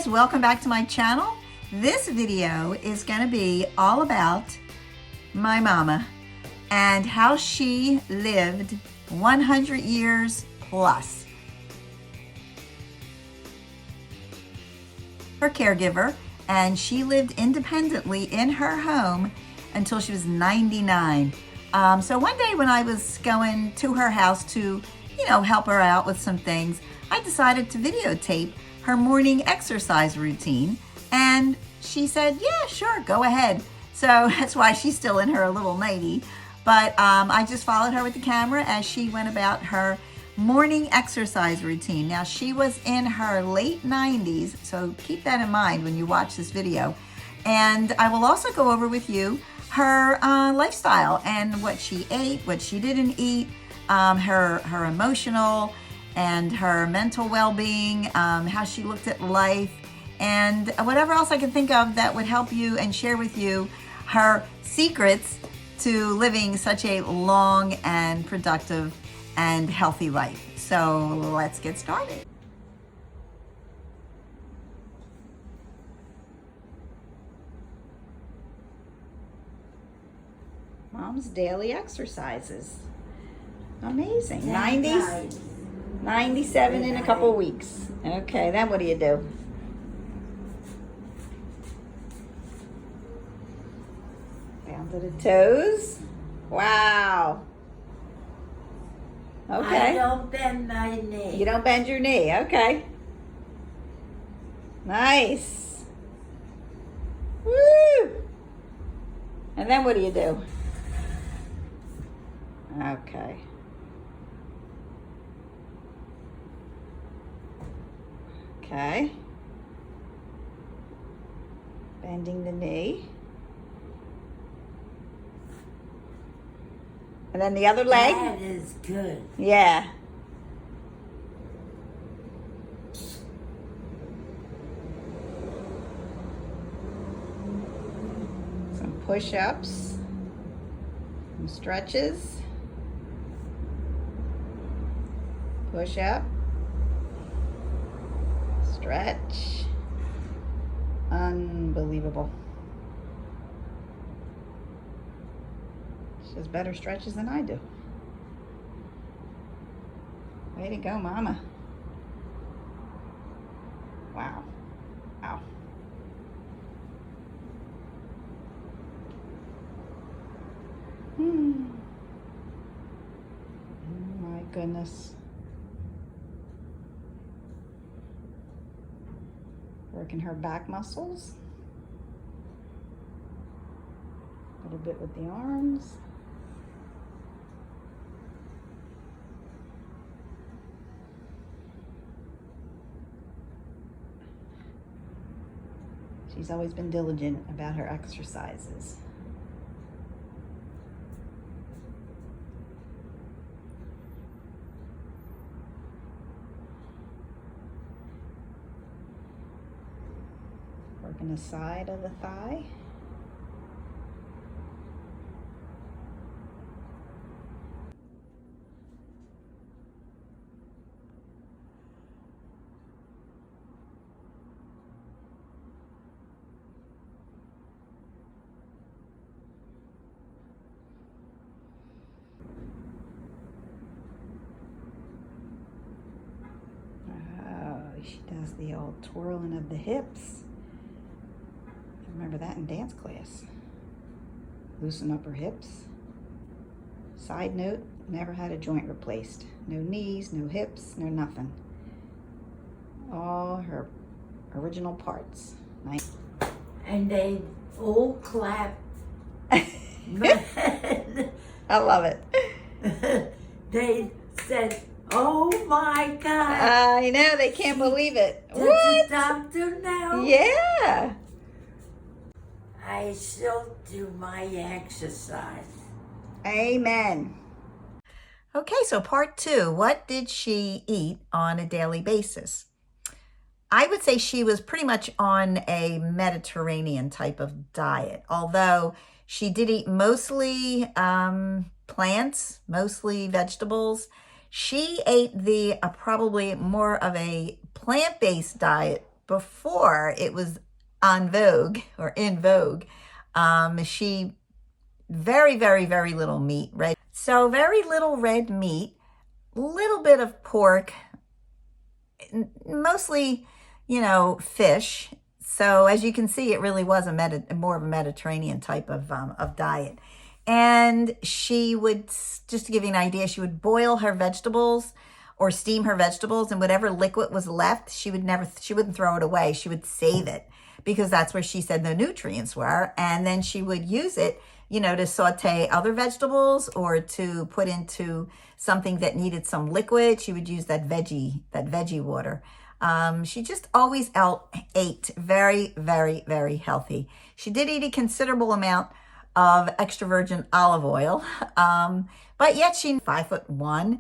guys, welcome back to my channel. This video is going to be all about my mama and how she lived 100 years plus. Her caregiver, and she lived independently in her home until she was 99. So one day when I was going to her house to, help her out with some things, I decided to videotape her morning exercise routine, and she said, yeah, sure, go ahead. So that's why she's still in her little nightie. But I just followed her with the camera as she went about her morning exercise routine. Now, she was in her late 90s, so keep that in mind when you watch this video. And I will also go over with you her lifestyle and what she ate, what she didn't eat, her emotional and her mental well-being, how she looked at life, and whatever else I can think of that would help you and share with you her secrets to living such a long and productive and healthy life. So let's get started. Mom's daily exercises. Amazing. 97 in a couple weeks. Okay, then what do you do? Down to the toes. Wow. Okay. I don't bend my knee. You don't bend your knee. Okay. Nice. Woo! And then what do you do? Okay. Okay. Bending the knee. And then the other leg? That is good. Yeah. Some push-ups. Some stretches. Push up. Stretch. Unbelievable. She does better stretches than I do. Way to go, Mama. Wow. Wow. Oh my goodness. Working her back muscles. A little bit with the arms. She's always been diligent about her exercises. Working the side of the thigh. Oh, she does the old twirling of the hips. Remember that in dance class. Loosen up her hips. Side note, never had a joint replaced. No knees, no hips, no nothing. All her original parts. Nice. And they all clap. I love it. They said, oh my God. I know, they can't believe it. That's What? a doctor now? Yeah. I still do my exercise. Amen. Okay, so part 2. What did she eat on a daily basis? I would say she was pretty much on a Mediterranean type of diet, although she did eat mostly plants, mostly vegetables. She ate the probably more of a plant-based diet before it was on vogue or in vogue. She very, very, very little meat, right? So very little red meat, little bit of pork, mostly, fish. So as you can see, it really was more of a Mediterranean type of diet. And she would, just to give you an idea, she would boil her vegetables or steam her vegetables, and whatever liquid was left, she wouldn't throw it away. She would save it because that's where she said the nutrients were. And then she would use it, to saute other vegetables or to put into something that needed some liquid. She would use that veggie water. She just always ate very, very, very healthy. She did eat a considerable amount of extra virgin olive oil, but yet she's 5'1",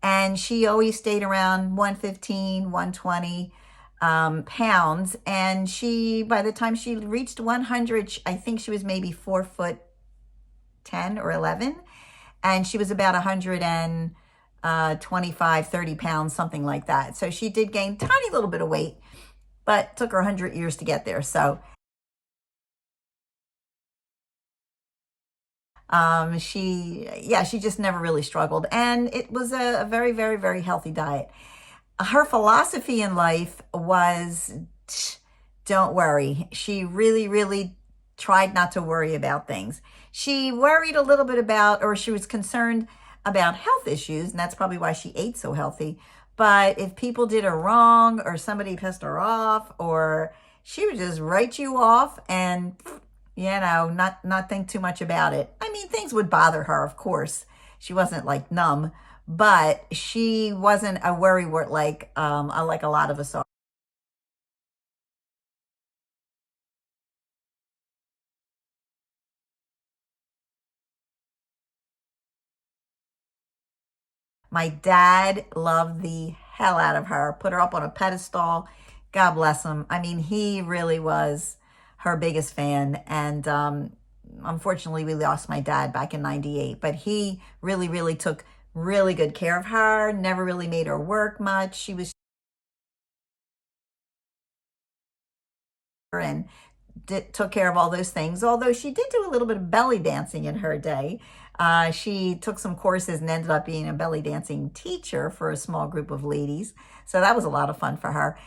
and she always stayed around 115, 120 pounds. And by the time she reached 100, I think she was maybe 4'10" or 11, and she was about 125, 30 pounds, something like that. So she did gain a tiny little bit of weight, but it took her 100 years to get there. So she just never really struggled. And it was a very, very, very healthy diet. Her philosophy in life was, don't worry. She really, really tried not to worry about things. She worried a little bit or she was concerned about health issues, and that's probably why she ate so healthy. But if people did her wrong or somebody pissed her off, or she would just write you off and not think too much about it. I mean, things would bother her, of course. She wasn't like numb, but she wasn't a worrywart like a lot of us are. My dad loved the hell out of her, put her up on a pedestal. God bless him. I mean, he really was her biggest fan. And unfortunately, we lost my dad back in 98, but he really, really took really good care of her, never really made her work much. She was and took care of all those things, although she did do a little bit of belly dancing in her day. She took some courses and ended up being a belly dancing teacher for a small group of ladies. So that was a lot of fun for her.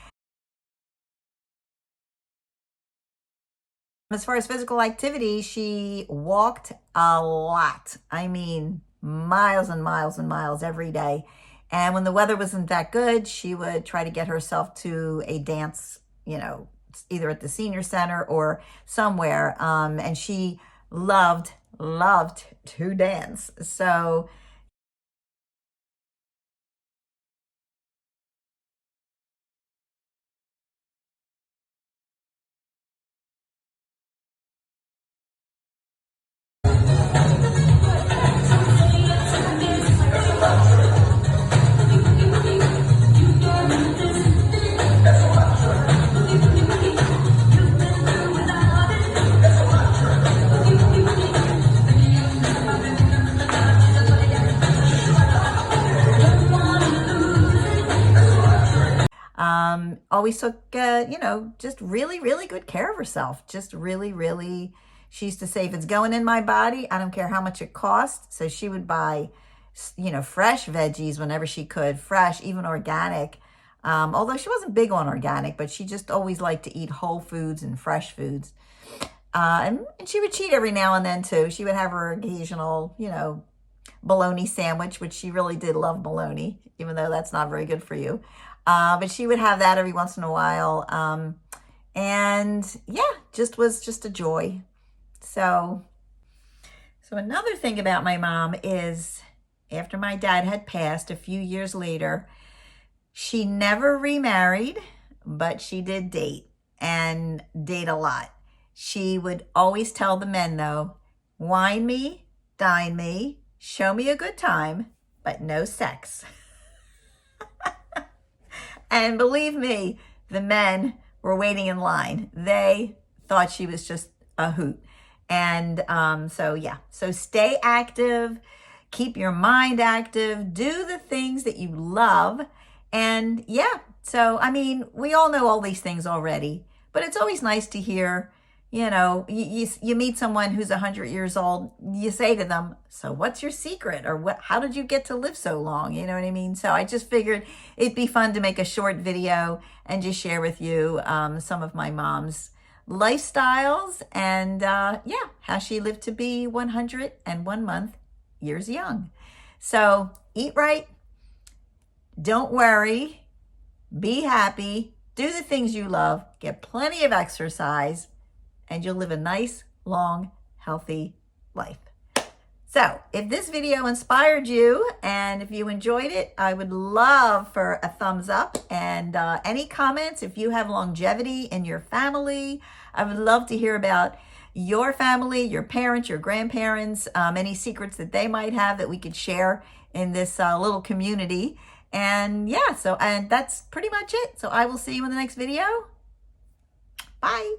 As far as physical activity, she walked a lot. I mean, miles and miles and miles every day. And when the weather wasn't that good, she would try to get herself to a dance, either at the senior center or somewhere. And she loved to dance. So always took, just really, really good care of herself. Just really, really, she used to say, if it's going in my body, I don't care how much it costs. So she would buy, fresh veggies whenever she could, fresh, even organic. Although she wasn't big on organic, but she just always liked to eat whole foods and fresh foods. And she would cheat every now and then too. She would have her occasional, bologna sandwich, which she really did love bologna, even though that's not very good for you. But she would have that every once in a while. And yeah, was just a joy. So another thing about my mom is after my dad had passed a few years later, she never remarried, but she did date and date a lot. She would always tell the men though, wine me, dine me, show me a good time, but no sex. And believe me, the men were waiting in line. They thought she was just a hoot. And so stay active, keep your mind active, do the things that you love, and So, I mean, we all know all these things already, but it's always nice to hear, you meet someone who's 100 years old, you say to them, so what's your secret? Or how did you get to live so long? You know what I mean? So I just figured it'd be fun to make a short video and just share with you some of my mom's lifestyles and how she lived to be 101 month years young. So eat right, don't worry, be happy, do the things you love, get plenty of exercise, and you'll live a nice, long, healthy life. So if this video inspired you and if you enjoyed it, I would love for a thumbs up and any comments. If you have longevity in your family, I would love to hear about your family, your parents, your grandparents, any secrets that they might have that we could share in this little community. And and that's pretty much it. So I will see you in the next video. Bye.